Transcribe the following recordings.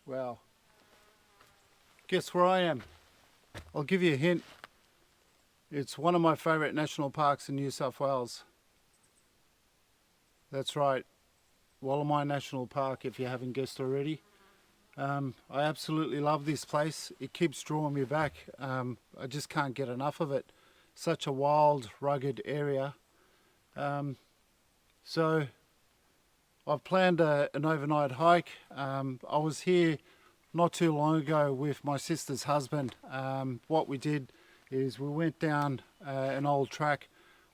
Wow. Guess where I am? I'll give you a hint. It's one of my favourite national parks in New South Wales. That's right, Wollemi National Park, if you haven't guessed already. I absolutely love this place. It keeps drawing me back. I just can't get enough of it. Such a wild, rugged area. So I've planned an overnight hike. I was here not too long ago with my sister's husband. What we did is we went down an old track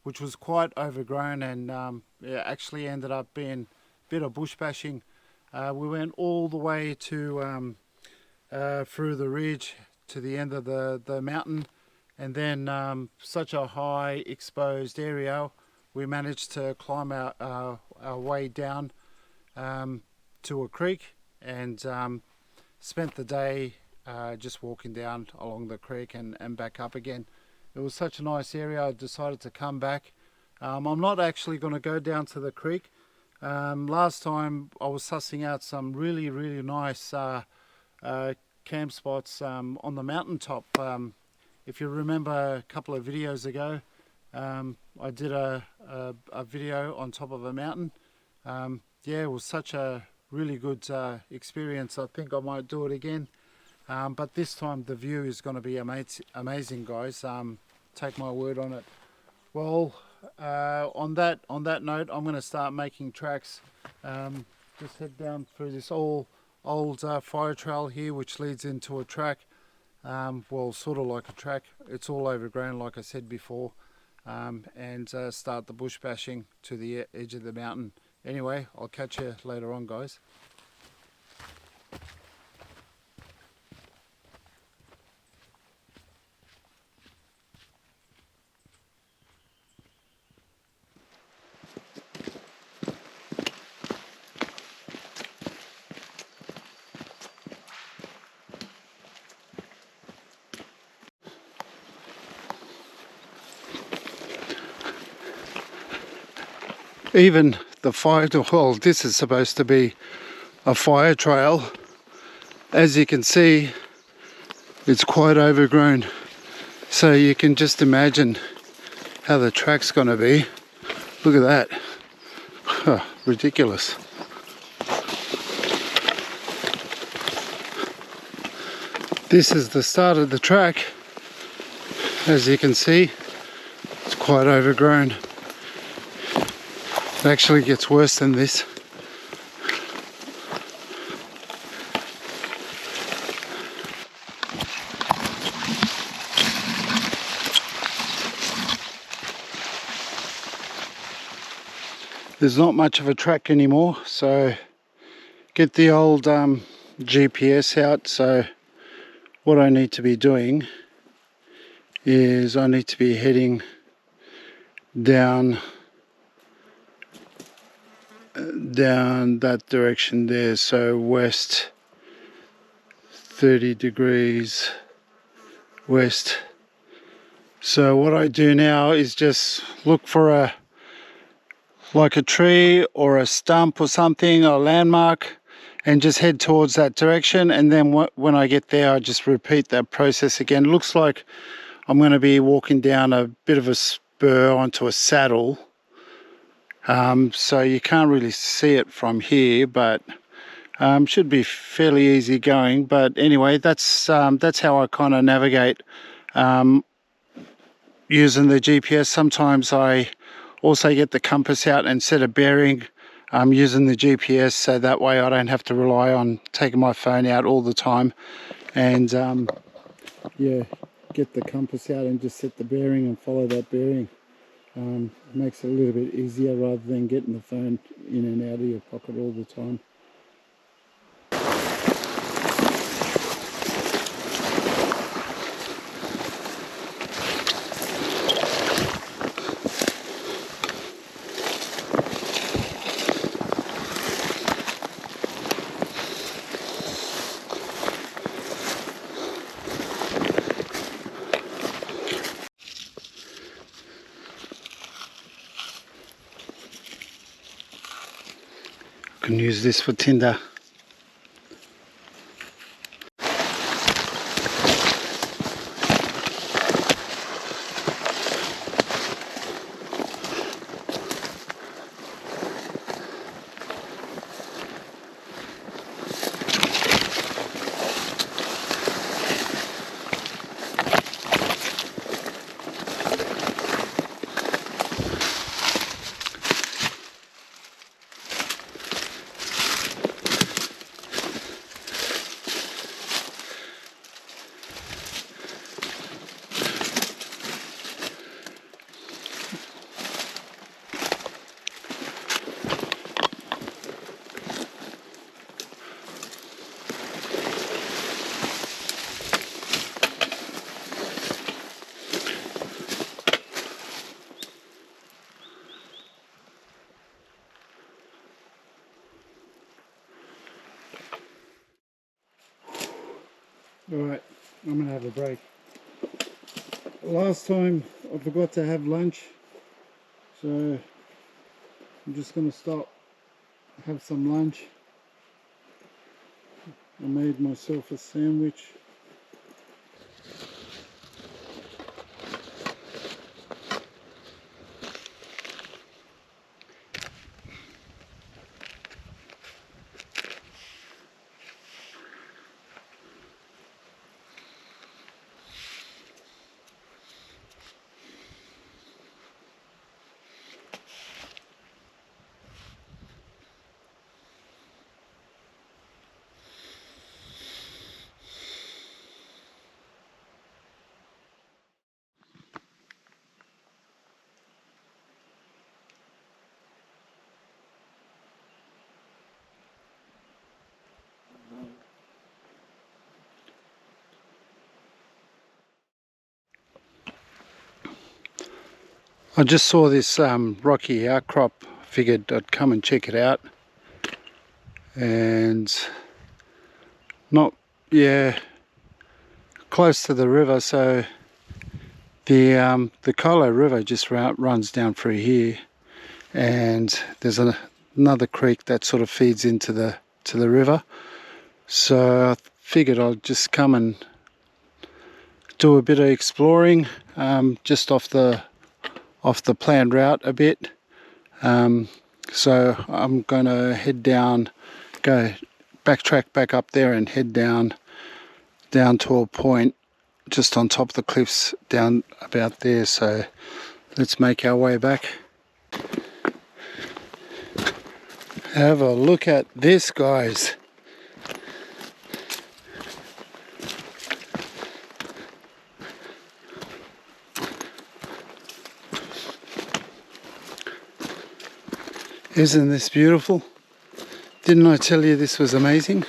which was quite overgrown, and it actually ended up being a bit of bush bashing. We went all the way to through the ridge to the end of the mountain, and then such a high exposed area, we managed to climb our way down to a creek, and spent the day just walking down along the creek and back up again. It was such a nice area. I decided to come back. I'm not actually going to go down to the creek. Last time I was sussing out some really nice camp spots on the mountaintop. If you remember a couple of videos ago, I did a video on top of a mountain. Yeah, it was such a really good experience. I think I might do it again, but this time the view is going to be amazing, guys. Take my word on it. Well, on that note, I'm going to start making tracks. Just head down through this old fire trail here, which leads into a track. Well, sort of like a track. It's all overgrown, like I said before, and start the bush bashing to the edge of the mountain. Anyway, I'll catch you later on, guys. Even the fire, well, this is supposed to be a fire trail. As you can see, it's quite overgrown. So you can just imagine how the track's going to be. Look at that. Huh, ridiculous. This is the start of the track. As you can see, it's quite overgrown. It actually gets worse than this. There's not much of a track anymore, so get the old GPS out. So what I need to be doing is I need to be heading down that direction there, so west, 30 degrees west. So what I do now is just look for like a tree or a stump or something, or a landmark, and just head towards that direction, and then when I get there I just repeat that process again. It looks like I'm going to be walking down a bit of a spur onto a saddle. So you can't really see it from here, but should be fairly easy going. But anyway, that's how I kind of navigate using the GPS. Sometimes I also get the compass out and set a bearing using the GPS, so that way I don't have to rely on taking my phone out all the time, and yeah, get the compass out and just set the bearing and follow that bearing. Makes it a little bit easier rather than getting the phone in and out of your pocket all the time. Can use this for tinder. Alright, I'm gonna have a break. Last time I forgot to have lunch, so I'm just gonna stop, have some lunch. I made myself a sandwich. I just saw this rocky outcrop, figured I'd come and check it out. And not, yeah, close to the river, so the Colo River just runs down through here, and there's another creek that sort of feeds into the river. So I figured I'd just come and do a bit of exploring, just off the planned route a bit. So I'm gonna head down, backtrack back up there and head down to a point just on top of the cliffs down about there. So let's make our way back. Have a look at this, guys. Isn't this beautiful? Didn't I tell you this was amazing?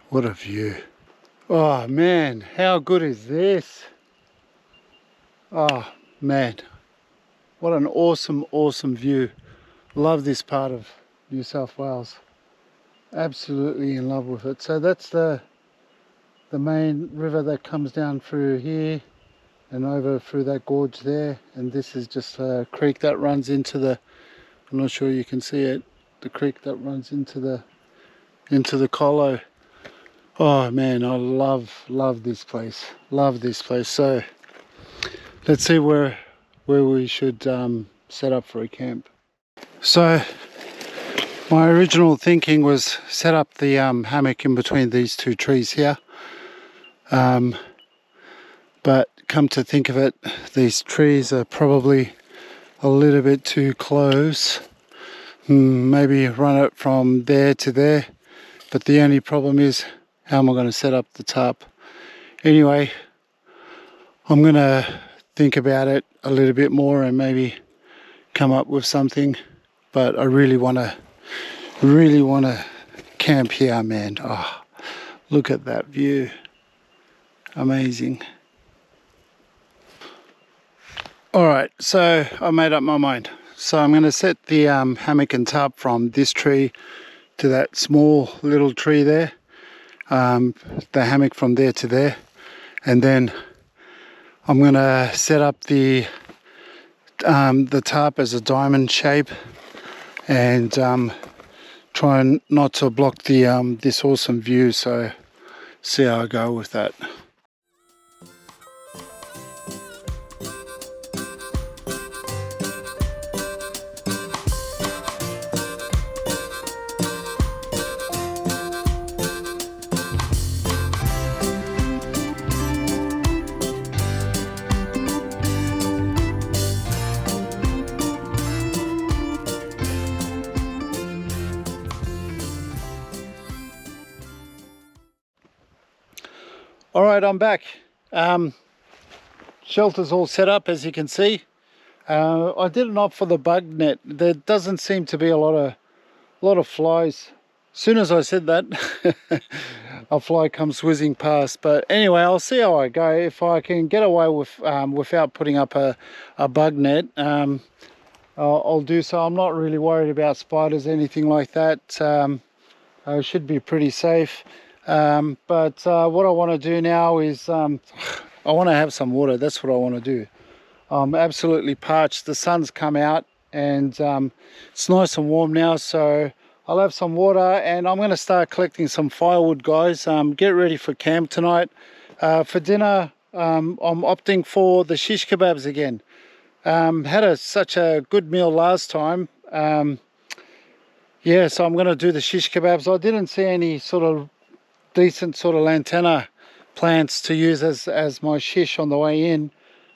What a view. Oh man, how good is this? Oh man, what an awesome view. Love this part of New South Wales. Absolutely in love with it. So that's the main river that comes down through here and over through that gorge there, and this is just a creek that runs into the, I'm not sure you can see it, the creek that runs into the Colo. Oh man, I love this place. Love this place. So let's see where we should set up for a camp. So my original thinking was set up the hammock in between these two trees here. But come to think of it, these trees are probably a little bit too close. Maybe run it from there to there. But the only problem is, how am I going to set up the tarp? Anyway, I'm going to think about it a little bit more and maybe come up with something. But I really want to camp here, man. Oh, look at that view. Amazing. Alright, so I made up my mind. So I'm going to set the hammock and tarp from this tree to that small little tree there. The hammock from there to there. And then I'm going to set up the tarp as a diamond shape and try not to block the this awesome view. So see how I go with that. All right, I'm back. Shelter's all set up, as you can see. I didn't opt for the bug net. There doesn't seem to be a lot of flies. As soon as I said that, a fly comes whizzing past. But anyway, I'll see how I go. If I can get away with without putting up a bug net, I'll do so. I'm not really worried about spiders, anything like that. I should be pretty safe. But what I want to do now is I want to have some water. That's what I want to do. I'm absolutely parched. The sun's come out and it's nice and warm now, so I'll have some water and I'm going to start collecting some firewood, guys. Get ready for camp tonight. For dinner, I'm opting for the shish kebabs again. Had such a good meal last time. Yeah, so I'm going to do the shish kebabs. I didn't see any sort of decent sort of lantana plants to use as my shish on the way in.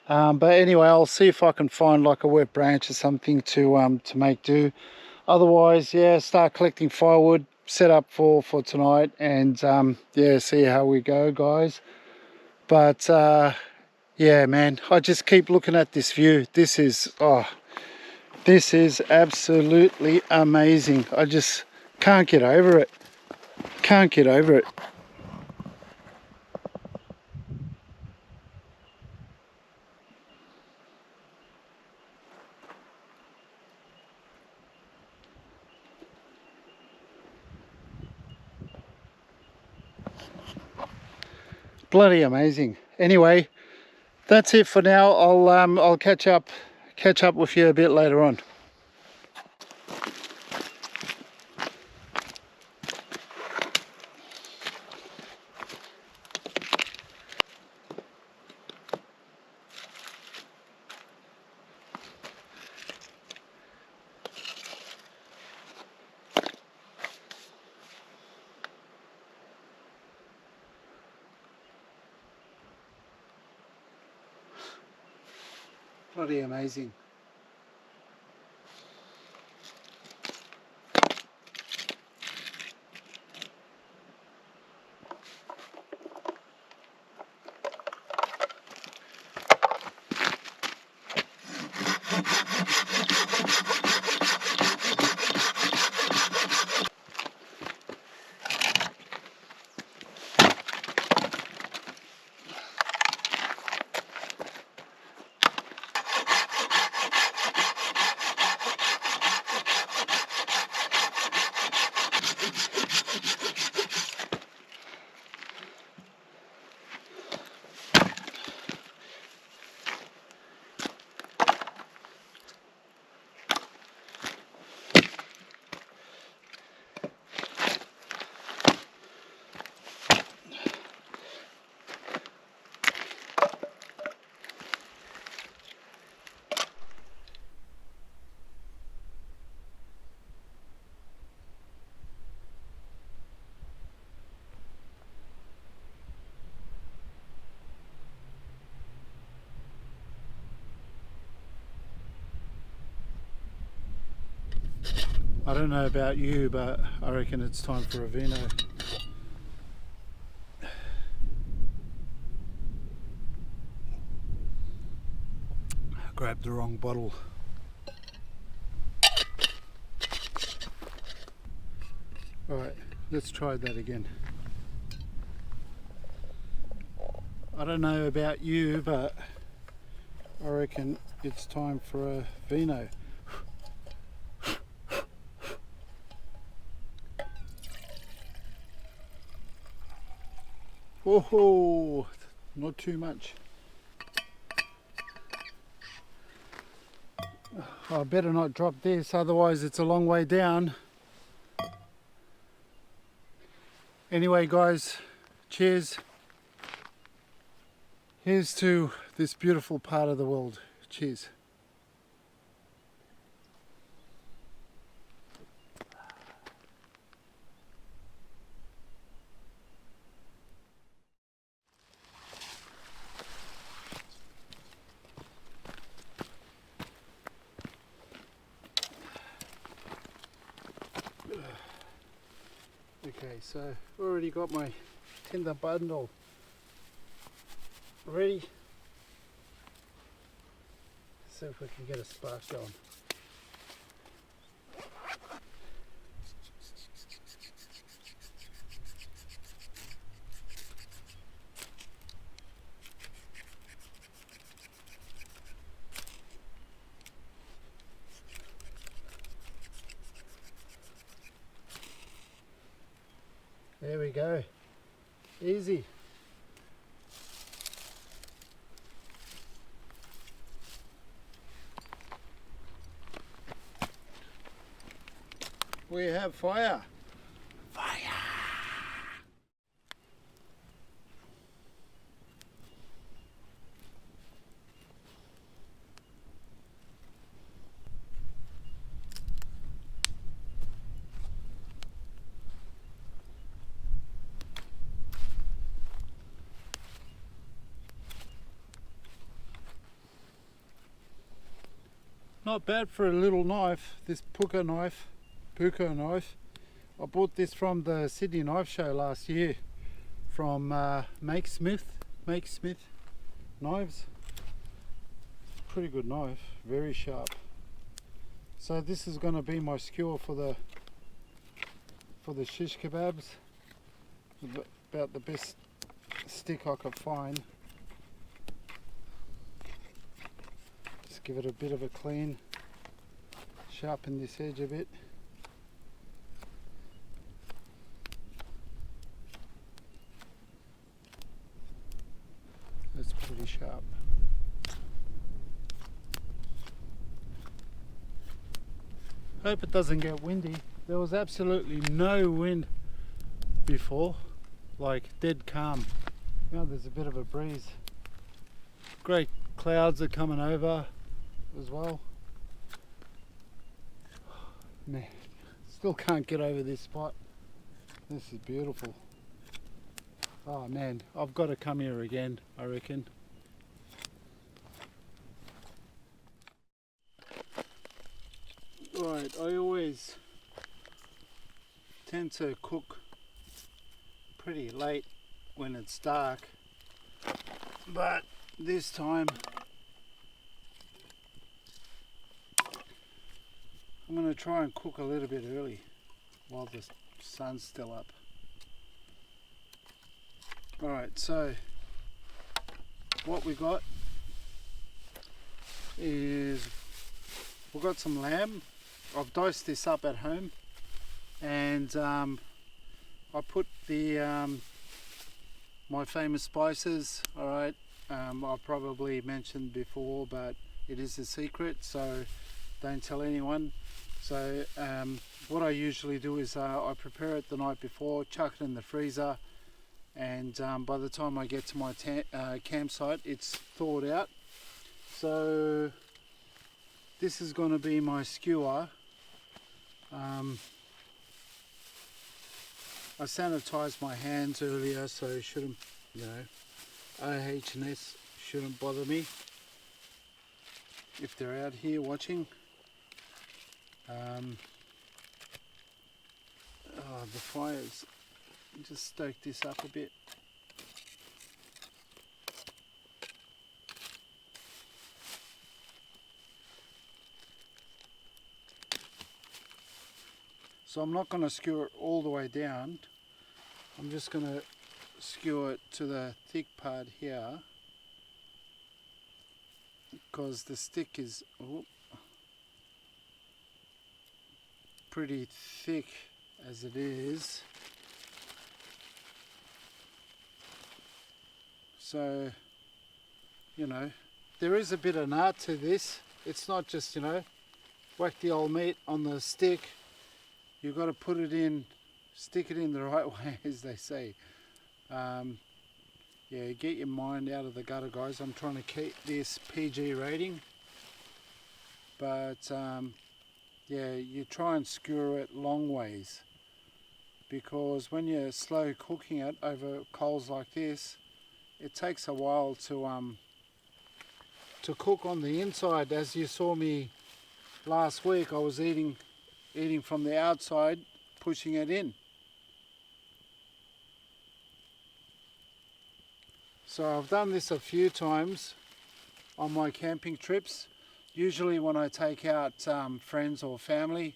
But anyway, I'll see if I can find like a wet branch or something to make do. Otherwise, yeah, start collecting firewood, set up for tonight, and yeah, see how we go, guys. But yeah, man, I just keep looking at this view. This is absolutely amazing. I just can't get over it. Can't get over it. Bloody amazing. Anyway, that's it for now. I'll catch up with you a bit later on. Bloody amazing. I don't know about you, but I reckon it's time for a vino. I grabbed the wrong bottle. Alright, let's try that again. I don't know about you, but I reckon it's time for a vino. Oh, not too much. I better not drop this, otherwise it's a long way down. Anyway, guys, cheers. Here's to this beautiful part of the world. Cheers. Okay, so already got my tinder bundle ready. Let's see if we can get a spark going. There we go. Easy. We have fire. Fire! Not bad for a little knife, this puka knife. I bought this from the Sydney Knife Show last year from Make Smith Knives. Pretty good knife, very sharp. So this is going to be my skewer for the shish kebabs. About the best stick I could find. Just give it a bit of a clean, sharpen this edge a bit. That's pretty sharp. Hope it doesn't get windy. There was absolutely no wind before, like dead calm. Now there's a bit of a breeze. Great clouds are coming over as well. Man, still can't get over this spot. This is beautiful. Oh man, I've got to come here again, I reckon. Right, I always tend to cook pretty late when it's dark, but this time I'm going to try and cook a little bit early while the sun's still up. Alright, so what we got is we've got some lamb. I've diced this up at home, and I put the my famous spices. Alright, I've probably mentioned before, but it is a secret, so don't tell anyone. So what I usually do is I prepare it the night before, chuck it in the freezer, and by the time I get to my campsite it's thawed out. So this is going to be my skewer. I sanitized my hands earlier, so it shouldn't, you know, OH&S shouldn't bother me if they're out here watching. The fires, just stoke this up a bit. So I'm not going to skewer it all the way down. I'm just going to skewer it to the thick part here, because the stick is pretty thick as it is. So, you know, there is a bit of an art to this. It's not just, you know, whack the old meat on the stick. You've got to put it in, stick it in the right way, as they say. Yeah, get your mind out of the gutter, guys. I'm trying to keep this PG rating, but yeah, you try and skewer it long ways, because when you're slow cooking it over coals like this, it takes a while to cook on the inside. As you saw me last week, I was eating from the outside, pushing it in. So I've done this a few times on my camping trips. Usually when I take out friends or family,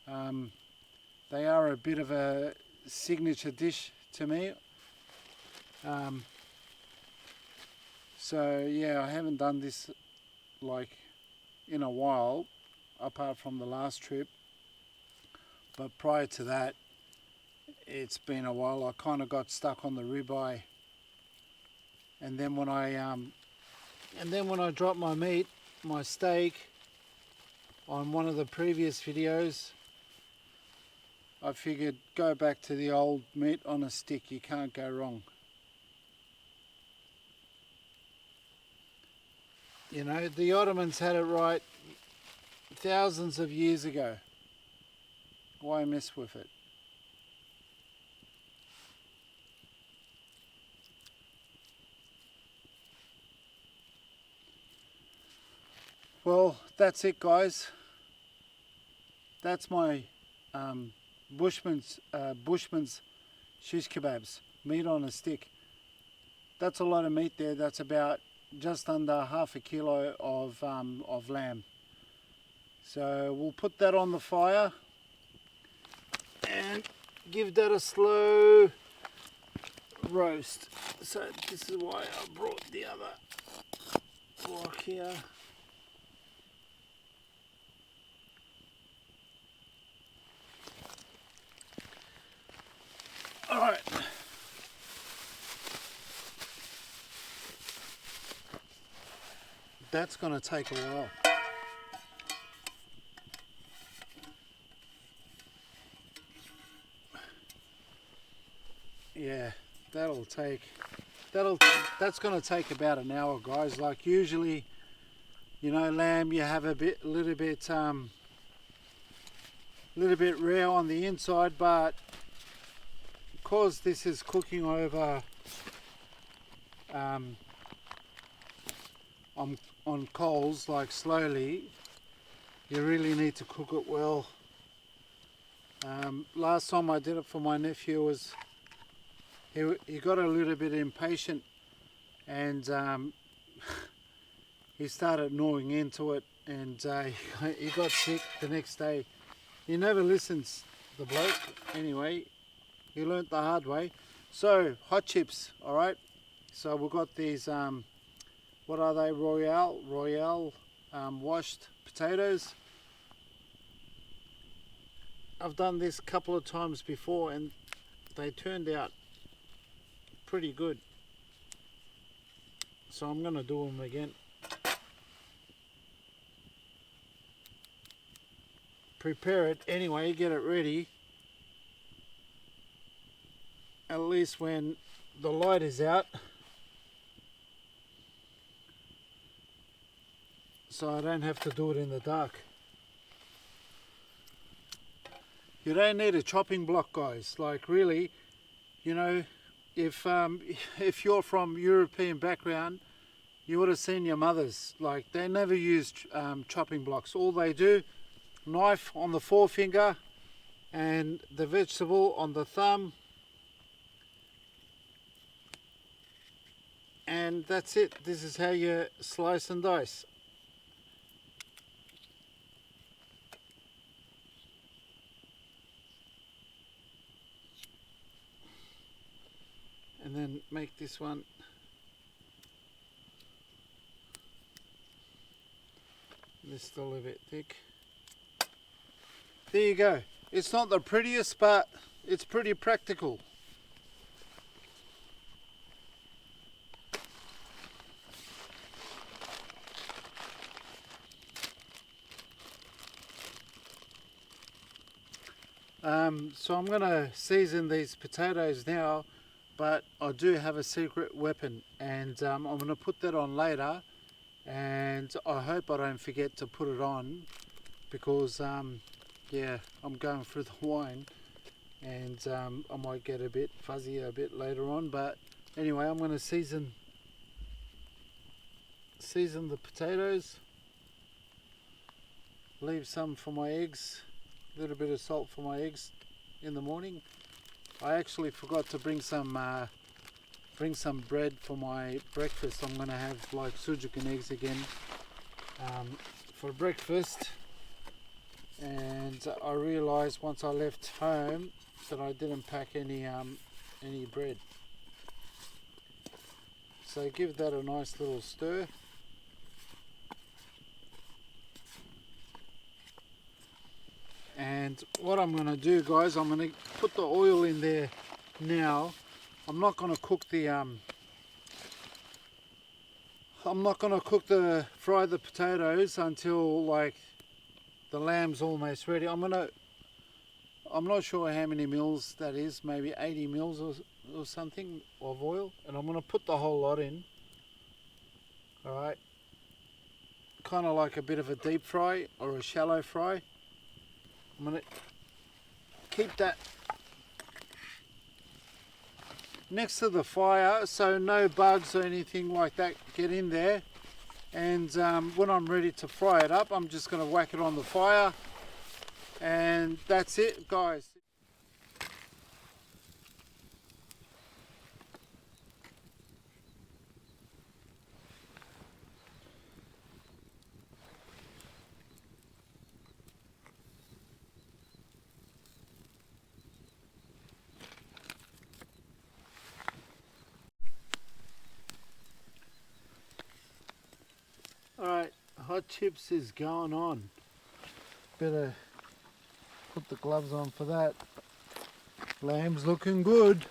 they are a bit of a signature dish to me. So yeah, I haven't done this like in a while, apart from the last trip. But prior to that, it's been a while. I kind of got stuck on the ribeye, and then when I dropped my meat, my steak, on one of the previous videos, I figured go back to the old meat on a stick. You can't go wrong. You know, the Ottomans had it right thousands of years ago. Why mess with it? Well, that's it, guys. That's my Bushman's shish kebabs, meat on a stick. That's a lot of meat there. That's about just under half a kilo of lamb. So we'll put that on the fire and give that a slow roast. So this is why I brought the other block here. All right. That's going to take a while. Yeah, that's going to take about an hour, guys. Like usually, you know, lamb, you have a little bit rare on the inside, but because this is cooking over on coals, like slowly, you really need to cook it well. Last time I did it for my nephew, was he got a little bit impatient, and he started gnawing into it, and he got sick the next day. He never listens, the bloke. Anyway, he learnt the hard way. So hot chips, all right. So we've got these what are they? Royale washed potatoes. I've done this a couple of times before and they turned out pretty good. So I'm going to do them again. Prepare it anyway, get it ready. At least when the light is out, so I don't have to do it in the dark. You don't need a chopping block, guys. Like really, you know, if you're from European background, you would have seen your mothers. Like they never used chopping blocks. All they do, knife on the forefinger and the vegetable on the thumb, and that's it. This is how you slice and dice. And then make this one this still a bit thick. There you go. It's not the prettiest, but it's pretty practical. So I'm going to season these potatoes now, but I do have a secret weapon, and I'm going to put that on later, and I hope I don't forget to put it on, because yeah, I'm going through the wine, and I might get a bit fuzzy a bit later on. But anyway, I'm going to season the potatoes, leave some for my eggs, a little bit of salt for my eggs in the morning. I actually forgot to bring some bread for my breakfast. I'm going to have like sujuk and eggs again for breakfast, and I realised once I left home that I didn't pack any bread. So give that a nice little stir. And what I'm going to do, guys, I'm going to put the oil in there now. I'm not going to cook the fry the potatoes until like the lamb's almost ready. I'm not sure how many mils that is, maybe 80 mils or something of oil, and I'm going to put the whole lot in. Alright, kind of like a bit of a deep fry or a shallow fry. I'm going to keep that next to the fire so no bugs or anything like that get in there. And when I'm ready to fry it up, I'm just going to whack it on the fire, and that's it, guys. Alright, hot chips is going on. Better put the gloves on for that. Lamb's looking good.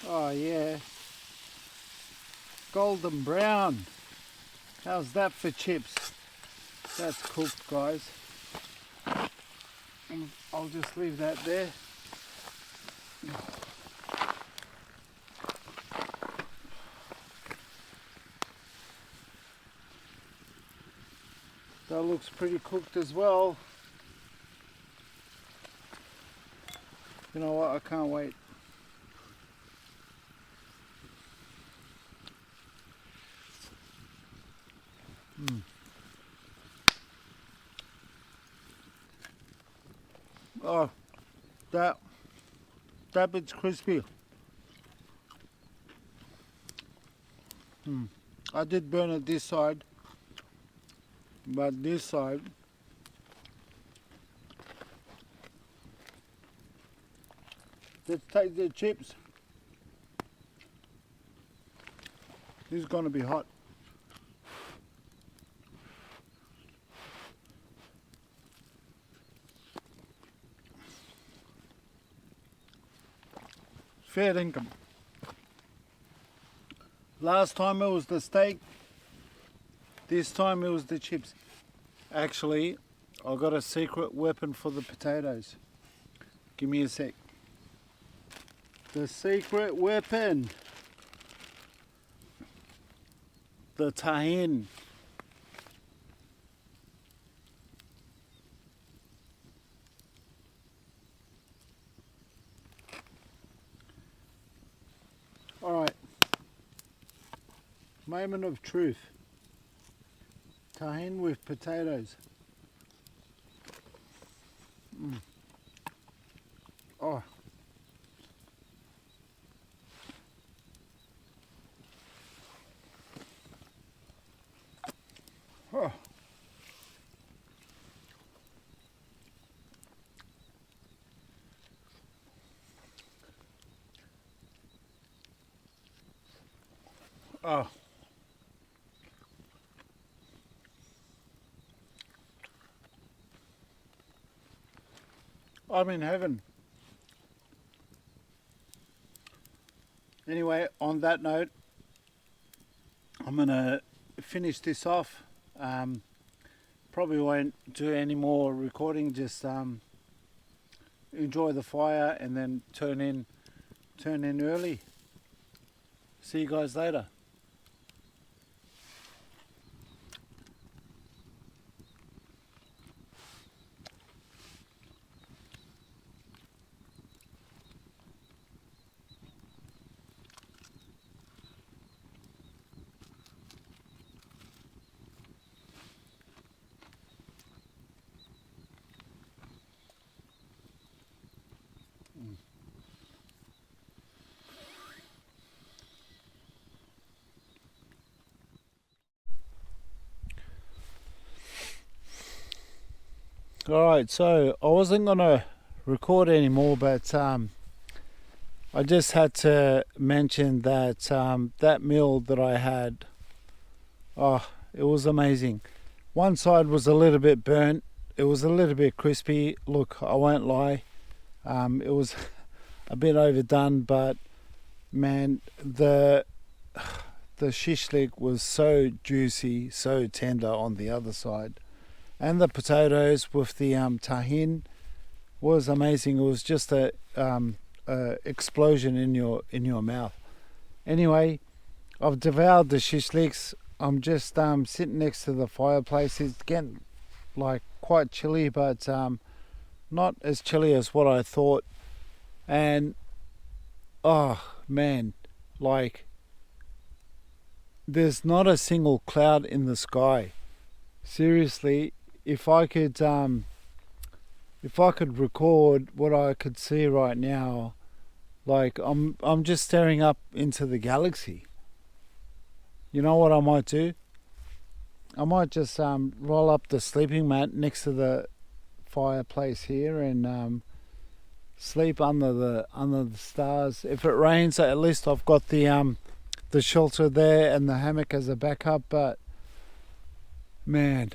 Oh yeah, golden brown. How's that for chips? That's cooked, guys. And I'll just leave that there. That looks pretty cooked as well. You know what, I can't wait. Oh, that bit's crispy. I did burn it this side, but this side, let's take the chips. This is gonna be hot. Fair income. Last time it was the steak, this time it was the chips. Actually, I got a secret weapon for the potatoes. Give me a sec. The secret weapon. The tahine. Alright, moment of truth. Tahine with potatoes. Oh. Oh. Oh. I'm in heaven. Anyway, on that note, I'm gonna finish this off. Probably won't do any more recording, just enjoy the fire and then turn in early. See you guys later. Alright, so I wasn't going to record anymore, but I just had to mention that that meal that I had, oh, it was amazing. One side was a little bit burnt, it was a little bit crispy. Look, I won't lie, it was a bit overdone, but man, the shishlik was so juicy, so tender on the other side. And the potatoes with the tahin was amazing. It was just a explosion in your mouth. Anyway, I've devoured the shishliks. I'm just sitting next to the fireplace. It's getting like quite chilly, but not as chilly as what I thought. And oh man, like there's not a single cloud in the sky. Seriously, if I could record what I could see right now, like I'm just staring up into the galaxy. You know what I might do? I might just roll up the sleeping mat next to the fireplace here and sleep under the stars. If it rains, at least I've got the shelter there and the hammock as a backup. But man,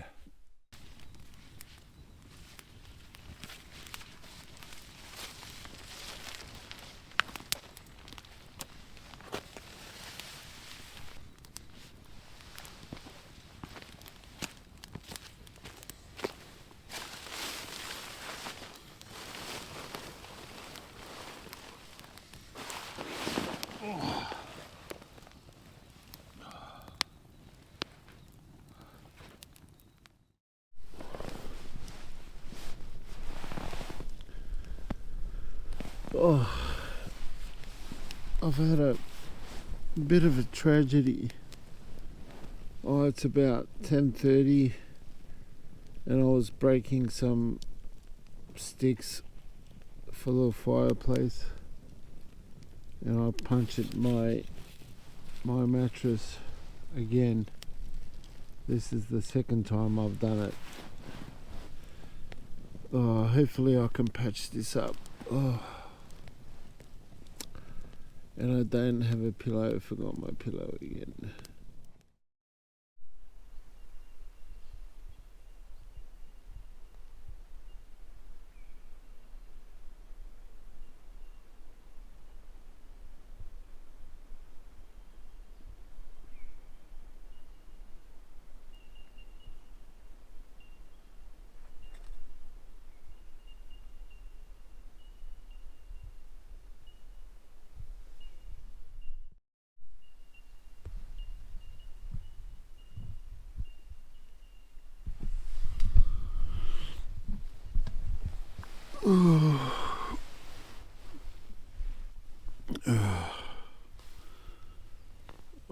oh, I've had a bit of a tragedy. Oh, it's about 10:30 and I was breaking some sticks for the fireplace and I punctured my mattress again. This is the second time I've done it. Oh, hopefully I can patch this up. Oh. And I don't have a pillow. I forgot my pillow again.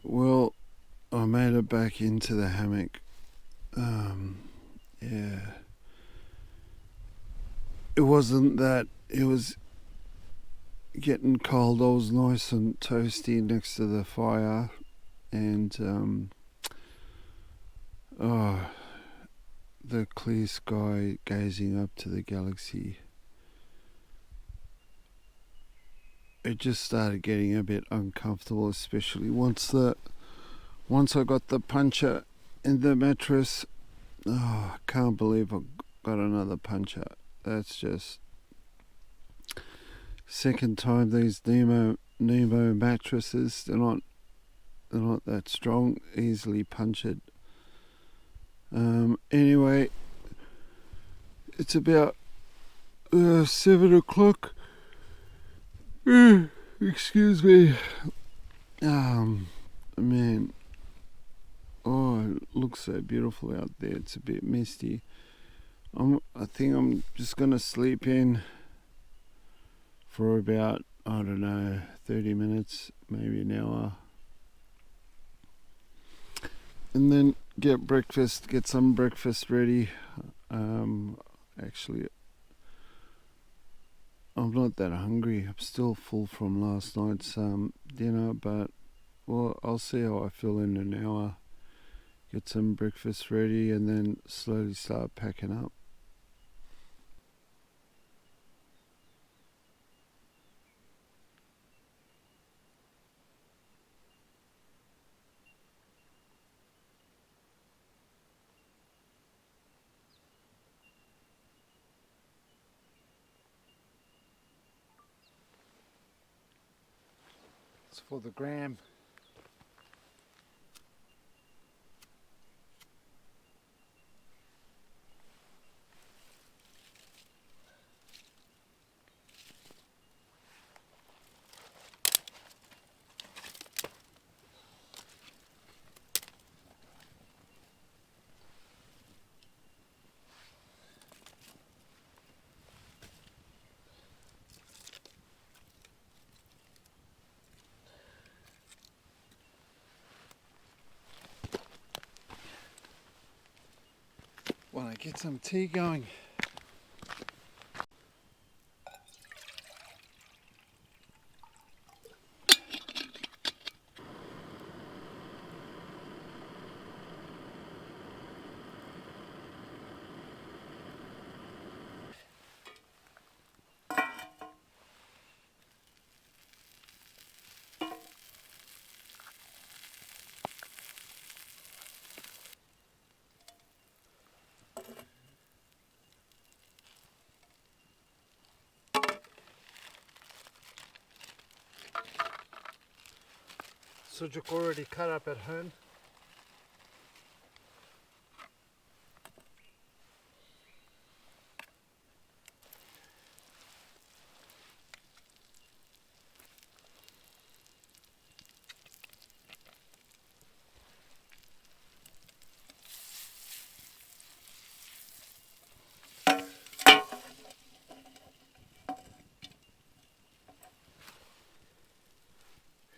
Well, I made it back into the hammock. Yeah. It wasn't that it was getting cold. I was nice and toasty next to the fire, and the clear sky gazing up to the galaxy. It just started getting a bit uncomfortable, especially once I got the puncher in the mattress. Oh, I can't believe I got another puncher. That's just second time these Nemo mattresses. They're not that strong, easily punctured. Anyway, it's about 7 o'clock. Excuse me. Man. Oh, it looks so beautiful out there. It's a bit misty. I think I'm just gonna sleep in for about, I don't know, 30 minutes, maybe an hour. And then get some breakfast ready. Actually, I'm not that hungry. I'm still full from last night's dinner, but well, I'll see how I feel in an hour. Get some breakfast ready and then slowly start packing up. Just for the gram. Want to get some tea going. Sujuk already cut up at home.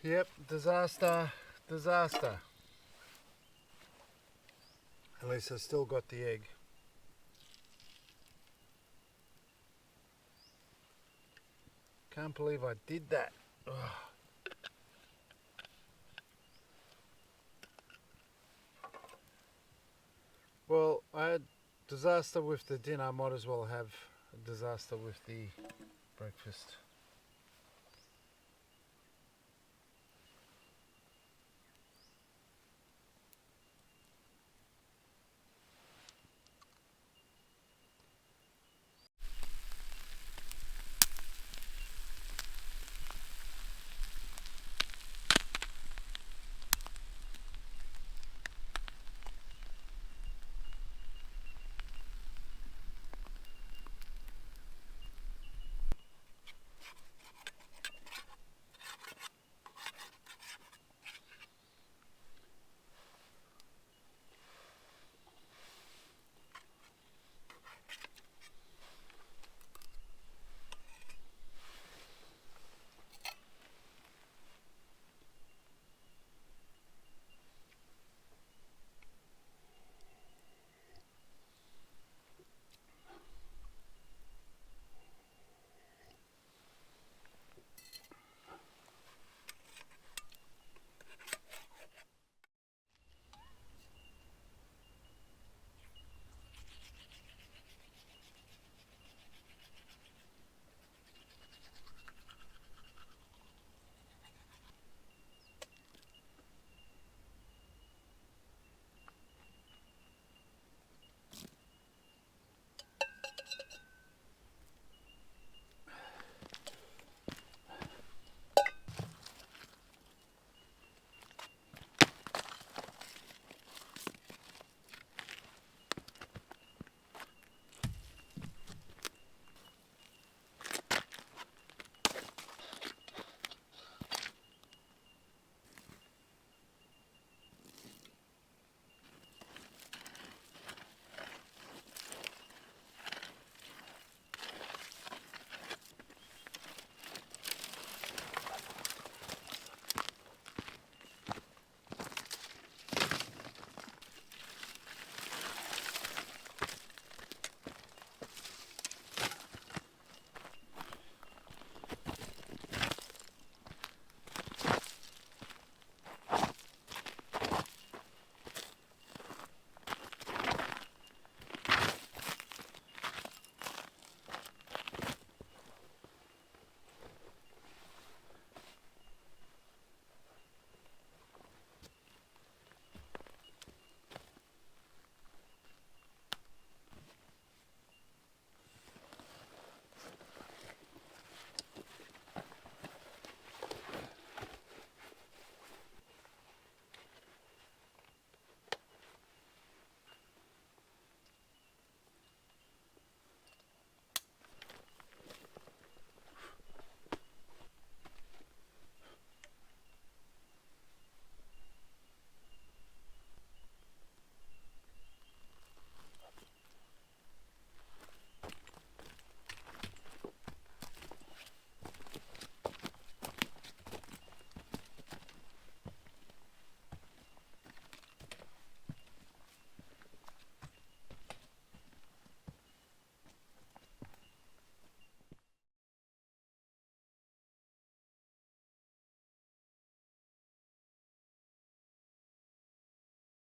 Yep, disaster, disaster. At least I still got the egg. Can't believe I did that. Ugh. Well, I had disaster with the dinner. I might as well have a disaster with the breakfast.